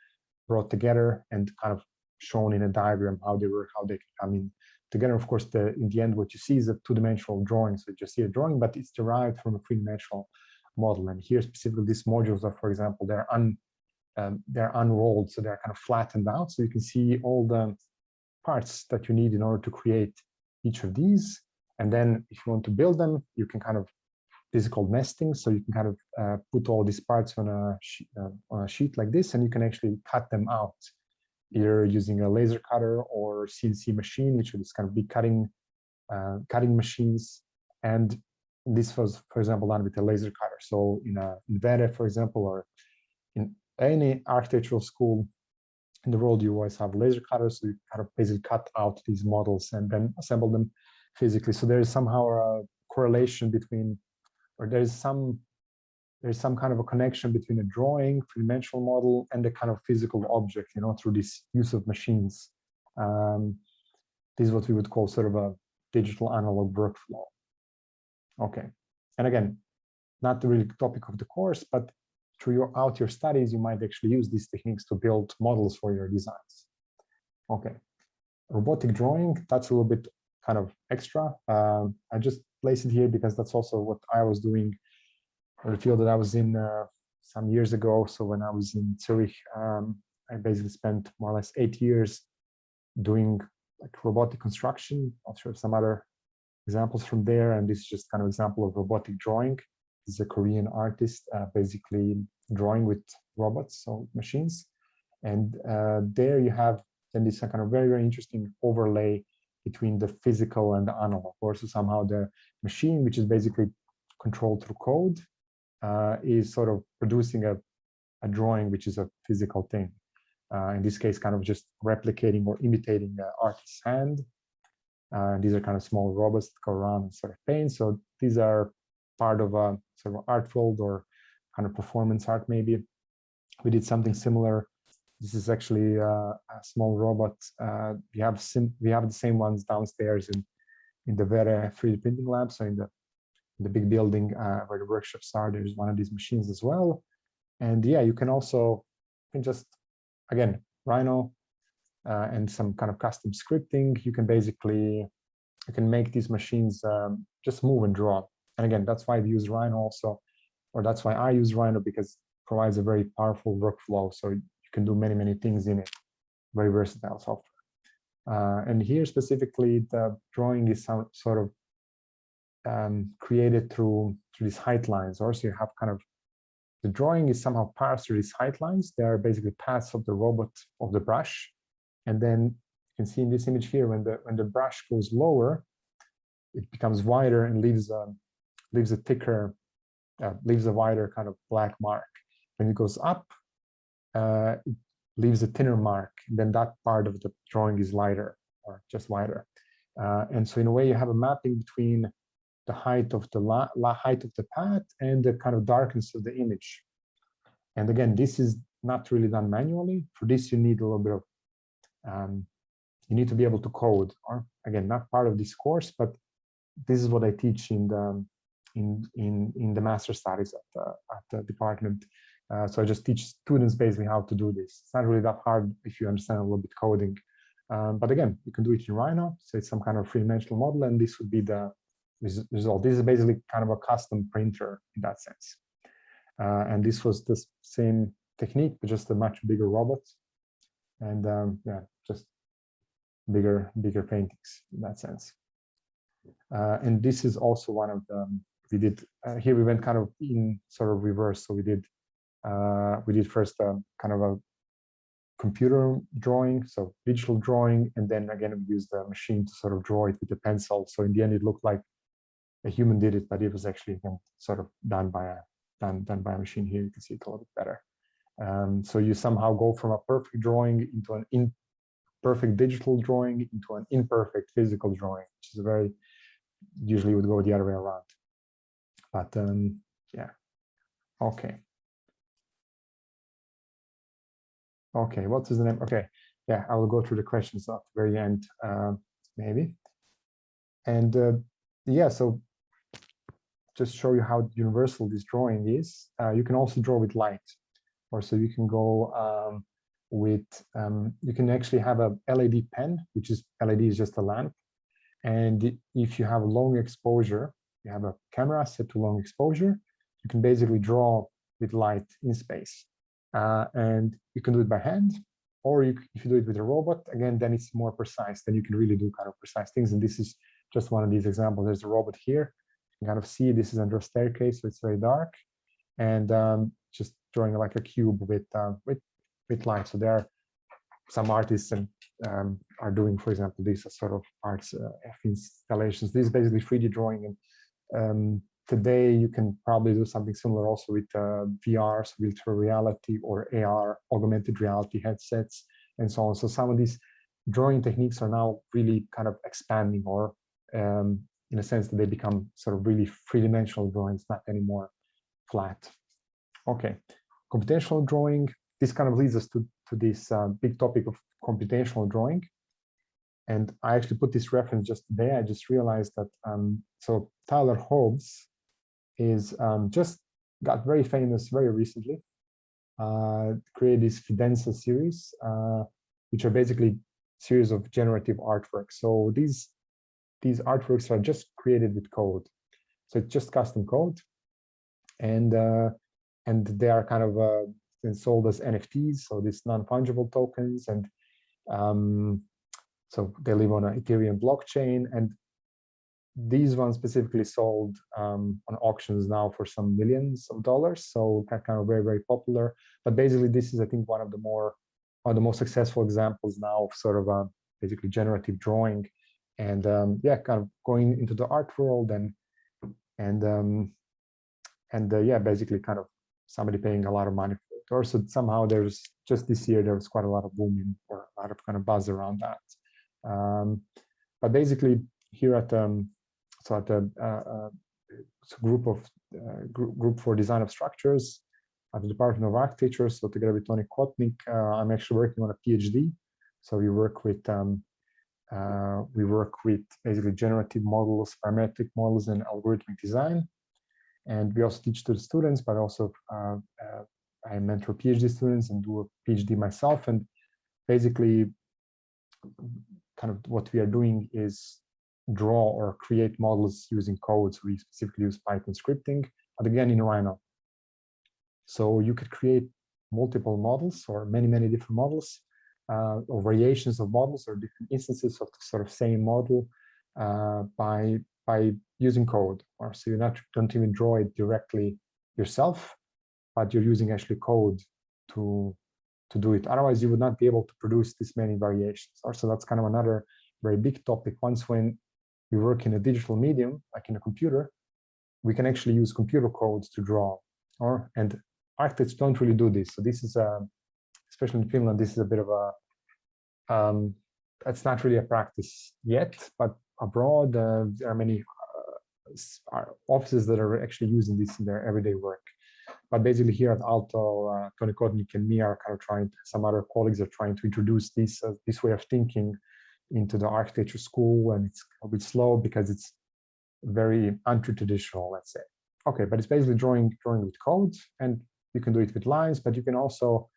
brought together and kind of shown in a diagram how they can come in together. Of course, in the end, what you see is a two-dimensional drawing. So you just see a drawing, but it's derived from a three-dimensional model. And here specifically, these modules are, for example, they're unrolled, so they're kind of flattened out. So you can see all the parts that you need in order to create each of these. And then if you want to build them, you can kind of, this is called nesting. So you can kind of put all these parts on a sheet like this, and you can actually cut them out, either using a laser cutter or CNC machine, which are these kind of big cutting machines. And this was, for example, done with a laser cutter. So in Vere, for example, or in any architectural school in the world, you always have laser cutters. So you kind of basically cut out these models and then assemble them physically. So there is somehow a correlation between, or there's some kind of a connection between a drawing, three-dimensional model, and the kind of physical object, you know, through this use of machines. This is what we would call sort of a digital analog workflow. Okay, and again, not the really topic of the course, but throughout your studies, you might actually use these techniques to build models for your designs. Okay, robotic drawing, that's a little bit kind of extra. I just placed it here because that's also what I was doing, or the field that I was in some years ago. So when I was in Zurich, I basically spent more or less 8 years doing like robotic construction. I'll show some other examples from there. And this is just kind of example of robotic drawing. This is a Korean artist basically drawing with robots, so machines. And there you have then this kind of very, very interesting overlay between the physical and the analog. Also somehow the machine, which is basically controlled through code, is sort of producing a drawing, which is a physical thing. In this case, kind of just replicating or imitating the artist's hand. These are kind of small robots that go around and sort of paint. So these are part of a sort of art field or kind of performance art, maybe. We did something similar. This is actually a small robot. We have the same ones downstairs in the Vere 3D printing lab. So in the big building where the workshops are, there's one of these machines as well. And yeah, you can just, again, Rhino and some kind of custom scripting, you can make these machines just move and draw. And again, that's why we use Rhino also, or that's why I use Rhino, because it provides a very powerful workflow. So you can do many, many things in it, very versatile software. And here specifically, the drawing is sort of created through these height lines. Also, you have kind of, the drawing is somehow parsed through these height lines. They are basically paths of the robot, of the brush. And then you can see in this image here, when the brush goes lower, it becomes wider and leaves a wider kind of black mark. When it goes up, it leaves a thinner mark. Then that part of the drawing is lighter or just wider. And so in a way, you have a mapping between the height of the height of the path and the kind of darkness of the image. And again, this is not really done manually. For this, you need a little bit of you need to be able to code. Or again, not part of this course, but this is what I teach in the master studies at the department. So I just teach students basically how to do this. It's not really that hard if you understand a little bit coding. But again, you can do it in Rhino. So it's some kind of three-dimensional model, and this would be the result. This is basically kind of a custom printer in that sense. And this was the same technique, but just a much bigger robot. And yeah, just bigger paintings in that sense. And this is also one of them. We did here. We went kind of in sort of reverse. So we did first kind of a computer drawing, so digital drawing, and then again we used the machine to sort of draw it with a pencil. So in the end, it looked like a human did it, but it was actually sort of done by a machine. Here you can see it a little bit better. So you somehow go from a perfect drawing into an imperfect digital drawing into an imperfect physical drawing, which is usually would go the other way around. But yeah, okay. Okay, what is the name? Okay, yeah, I will go through the questions at the very end, maybe. And yeah, so just show you how universal this drawing is. You can also draw with light, or so you can go with, you can actually have a LED pen, which is, LED is just a lamp. And if you have a long exposure, you have a camera set to long exposure, you can basically draw with light in space. And you can do it by hand, or if you do it with a robot, again, then it's more precise. Then you can really do kind of precise things. And this is just one of these examples. There's a robot here. You can kind of see this is under a staircase, so it's very dark. And just drawing like a cube with light. So there are some artists and are doing, for example, these sort of arts installations. This is basically 3D drawing. And today you can probably do something similar also with VR, so virtual reality, or AR, augmented reality headsets, and so on. So some of these drawing techniques are now really kind of expanding, or in a sense that they become sort of really three-dimensional drawings, not anymore flat. Okay, computational drawing. This kind of leads us to this big topic of computational drawing. And I actually put this reference just today. I just realized that, so Tyler Hobbs is just got very famous very recently, created this Fidenza series, which are basically series of generative artworks. So these artworks are just created with code. So it's just custom code. And they are kind of sold as NFTs, so these non-fungible tokens. And so they live on an Ethereum blockchain. And these ones specifically sold on auctions now for some millions of dollars. So kind of very, very popular. But basically, this is, I think, one of the most successful examples now of sort of basically generative drawing. And yeah, kind of going into the art world and yeah, basically kind of somebody paying a lot of money for it. Or so somehow there's just this year, there was quite a lot of booming, or a lot of kind of buzz around that. But basically here at group for design of structures at the Department of Architecture. So together with Tony Kotnik, I'm actually working on a PhD. So we work with basically generative models, parametric models, and algorithmic design. And we also teach to the students, but also I mentor PhD students and do a PhD myself. And basically, kind of what we are doing is draw or create models using codes. We specifically use Python scripting, but again in Rhino. So you could create multiple models, or many, many different models, or variations of models, or different instances of the sort of same model by using code. Or so you don't even draw it directly yourself, but you're using actually code to do it. Otherwise, you would not be able to produce this many variations. Also, that's kind of another very big topic. Once when we work in a digital medium, like in a computer, we can actually use computer codes to draw. And architects don't really do this. So this is, especially in Finland, this is a bit of a, it's not really a practice yet, but abroad, there are many offices that are actually using this in their everyday work. But basically here at Aalto, Tony Kotnik and me are kind of trying, some other colleagues are trying to introduce this way of thinking into the architecture school, and it's a bit slow because it's very untraditional, let's say. Okay, but it's basically drawing with code, and you can do it with lines, but you can also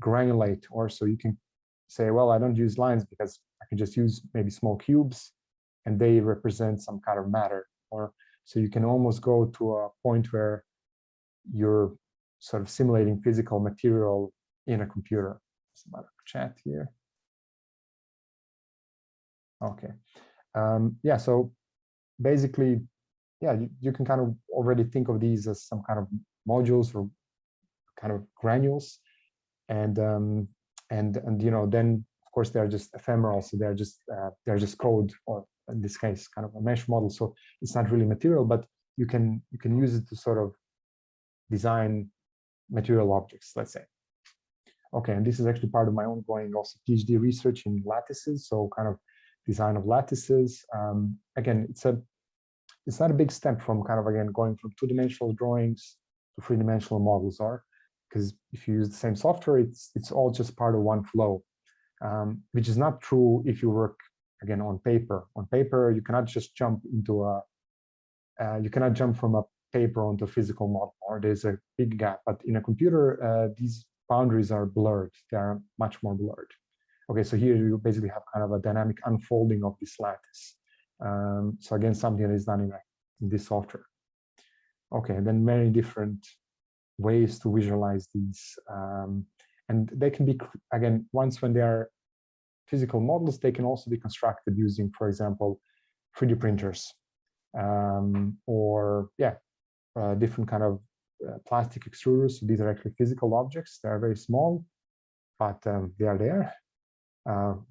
granulate, or so you can say, well, I don't use lines because I can just use maybe small cubes and they represent some kind of matter. Or so you can almost go to a point where you're sort of simulating physical material in a computer. There's a lot of chat here. Okay. Yeah, so basically, yeah, you can kind of already think of these as some kind of modules or kind of granules. And you know, then of course they're just ephemeral, so they're just code, or in this case kind of a mesh model. So it's not really material, but you can use it to sort of design material objects, let's say. Okay, and this is actually part of my ongoing also PhD research in lattices, so kind of design of lattices. Again, it's not a big step from kind of, again, going from two-dimensional drawings to three-dimensional models, are, because if you use the same software, it's all just part of one flow, which is not true if you work, again, on paper. On paper, you cannot just jump into you cannot jump from a paper onto a physical model, or there's a big gap. But in a computer, these boundaries are blurred. They are much more blurred. Okay, so here you basically have kind of a dynamic unfolding of this lattice. So again, something that is done in this software. Okay, and then many different ways to visualize these. And they can be, again, once when they are physical models, they can also be constructed using, for example, 3D printers, or different kind of plastic extruders. So these are actually physical objects. They are very small, but they are there.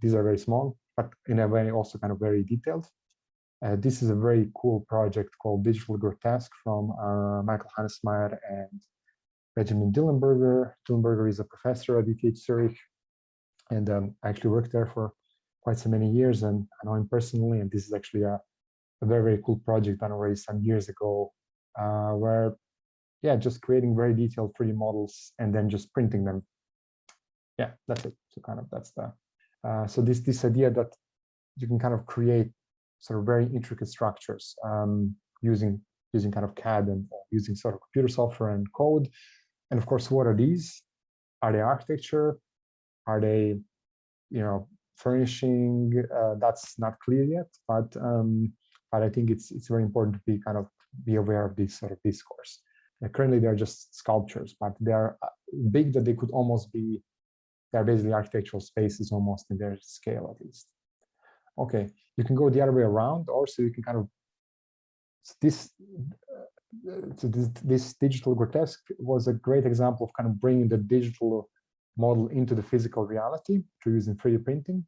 These are very small, but in a way also kind of very detailed. This is a very cool project called Digital Grotesque from Michael Hannesmeyer and Benjamin Dillenberger. Dillenberger is a professor at ETH Zurich, and I actually worked there for quite so many years, and I know him personally. And this is actually a very, very cool project done already some years ago, where, just creating very detailed 3D models and then just printing them. Yeah, that's it. So kind of that's the so this idea that you can kind of create sort of very intricate structures using kind of CAD and using sort of computer software and code. And of course, what are these? Are they architecture? Are they, furnishing? That's not clear yet, but I think it's very important to be aware of this sort of discourse. Currently, they're just sculptures, but they are big that they could almost be. They're basically architectural spaces almost in their scale, at least. Okay, you can go the other way around, or so you can kind of this digital grotesque was a great example of kind of bringing the digital model into the physical reality through using 3D printing.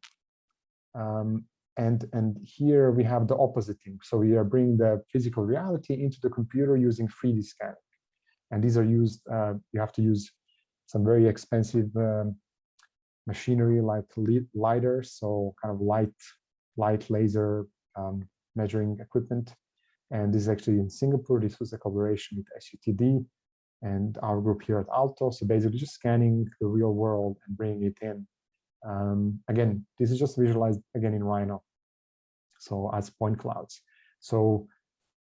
And here we have the opposite thing. So we are bringing the physical reality into the computer using 3D scanning. And these are used, you have to use some very expensive machinery like lidars, so kind of light laser measuring equipment. And this is actually in Singapore. This was a collaboration with SUTD and our group here at Aalto. So basically just scanning the real world and bringing it in. Again, this is just visualized again in Rhino, so as point clouds. So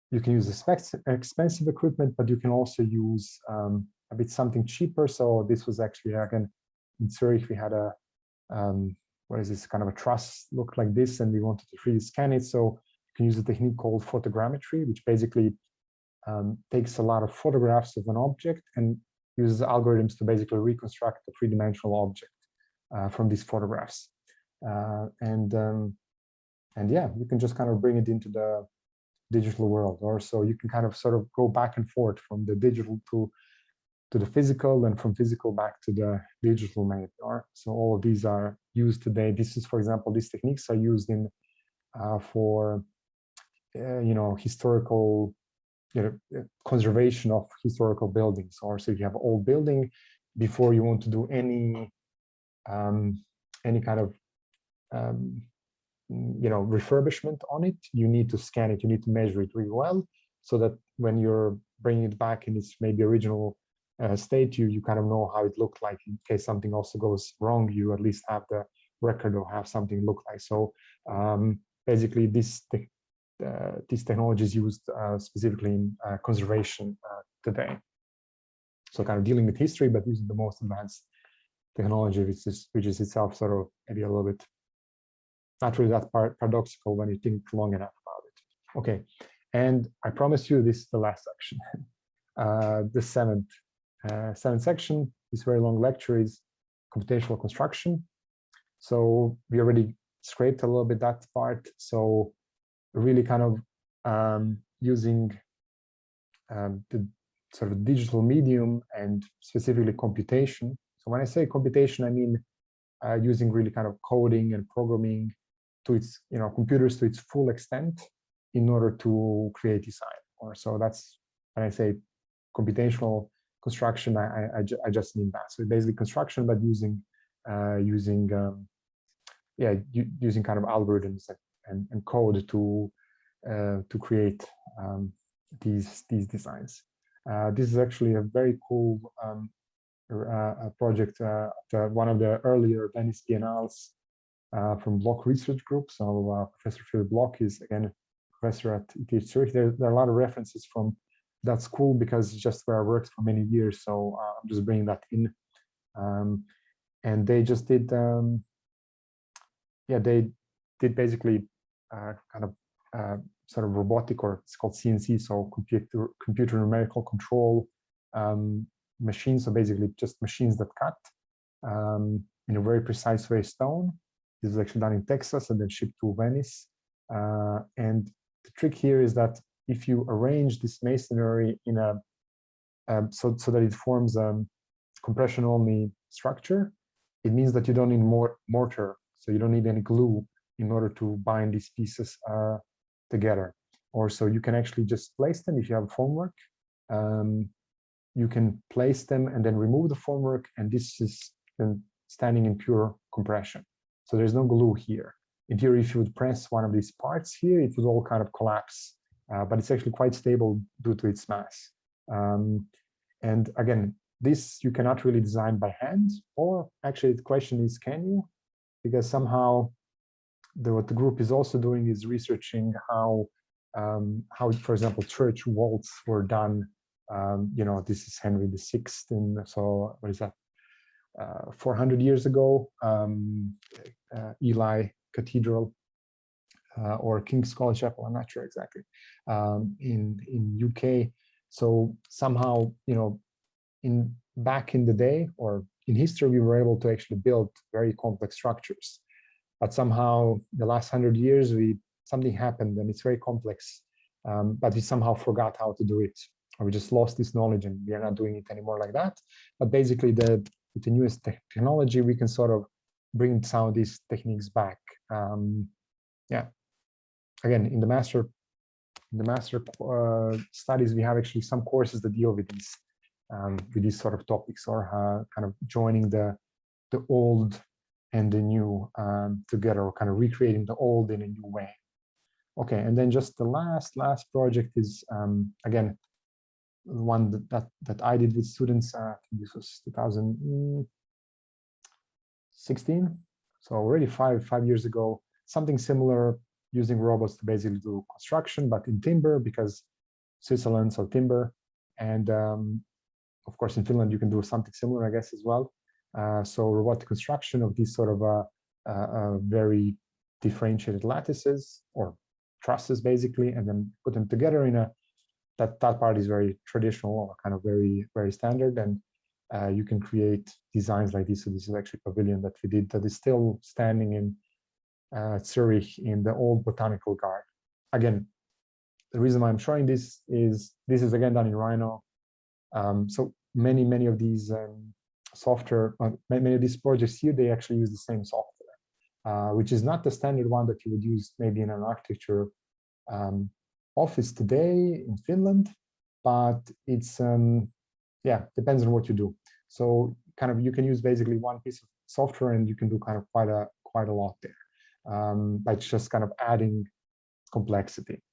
you can use expensive equipment, but you can also use a bit something cheaper. So this was actually, again, in Zurich, we had a, what is this, kind of a truss look like this, and we wanted to 3D scan it. So you can use a technique called photogrammetry, which basically takes a lot of photographs of an object and uses algorithms to basically reconstruct a three-dimensional object from these photographs. And yeah, you can just kind of bring it into the digital world, or so you can kind of sort of go back and forth from the digital to the physical, and from physical back to the digital maybe. Or so all of these are used today. This is, for example, these techniques are used in for historical conservation of historical buildings. Or so if you have an old building, before you want to do any kind of refurbishment on it, you need to scan it, you need to measure it really well, so that when you're bringing it back in its maybe original state, you kind of know how it looked like. In case something also goes wrong, you at least have the record of how something looked like. So basically this technology is used specifically in conservation today. So kind of dealing with history, but using the most advanced technology, which is itself sort of maybe a little bit not really that paradoxical when you think long enough about it. Okay, and I promise you this is the last section. The seventh section, this very long lecture, is computational construction. So we already scraped a little bit that part. So really kind of using the sort of digital medium and specifically computation. So when I say computation, I mean using really kind of coding and programming to its, computers to its full extent in order to create design. Or so that's when I say computational construction, I just mean that. So basically construction, but using using kind of algorithms and code to to create these designs. This is actually a very cool project, one of the earlier Venice Biennales from Block Research Group. So Professor Philip Block is, again, a professor at ETH Zurich. There are a lot of references from that school because it's just where I worked for many years. So I'm just bringing that in. And they just did, they did basically kind of sort of robotic, or it's called CNC, so computer numerical control machines. So basically just machines that cut in a very precise way stone. This is actually done in Texas and then shipped to Venice. And the trick here is that if you arrange this masonry in a so that it forms a compression-only structure, it means that you don't need more mortar, so you don't need any glue in order to bind these pieces together. Or so you can actually just place them if you have formwork. You can place them and then remove the formwork, and this is then standing in pure compression. So there's no glue here. In theory, if you would press one of these parts here, it would all kind of collapse, but it's actually quite stable due to its mass. And again, this you cannot really design by hand, or actually the question is, can you? Because somehow what the group is also doing is researching how, for example, church vaults were done. You know, this is Henry VI, and so what is that? 400 years ago, Ely Cathedral or King's College Chapel, I'm not sure exactly, in UK. So somehow, you know, back in the day or in history, we were able to actually build very complex structures. But somehow the last 100 years, something happened and it's very complex, but we somehow forgot how to do it. Or we just lost this knowledge and we are not doing it anymore like that. But basically with the newest technology, we can sort of bring some of these techniques back. Yeah, again, in the master studies, we have actually some courses that deal with these sort of topics, or kind of joining the old and the new together, or kind of recreating the old in a new way. Okay, and then just the last project is again one that I did with students. This was 2016, so already five years ago. Something similar, using robots to basically do construction, but in timber, because Switzerland, so timber, and of course in Finland you can do something similar, I guess, as well. So robotic construction of these sort of very differentiated lattices or trusses, basically, and then put them together in that part is very traditional, or kind of very standard, and you can create designs like this. So this is actually a pavilion that we did that is still standing in Zurich in the old botanical garden. Again, the reason why I'm showing this is again done in Rhino. So many of these software, many of these projects here, they actually use the same software, which is not the standard one that you would use maybe in an architecture office today in Finland, but it's yeah, depends on what you do. So kind of you can use basically one piece of software and you can do kind of quite a lot there, by just kind of adding complexity.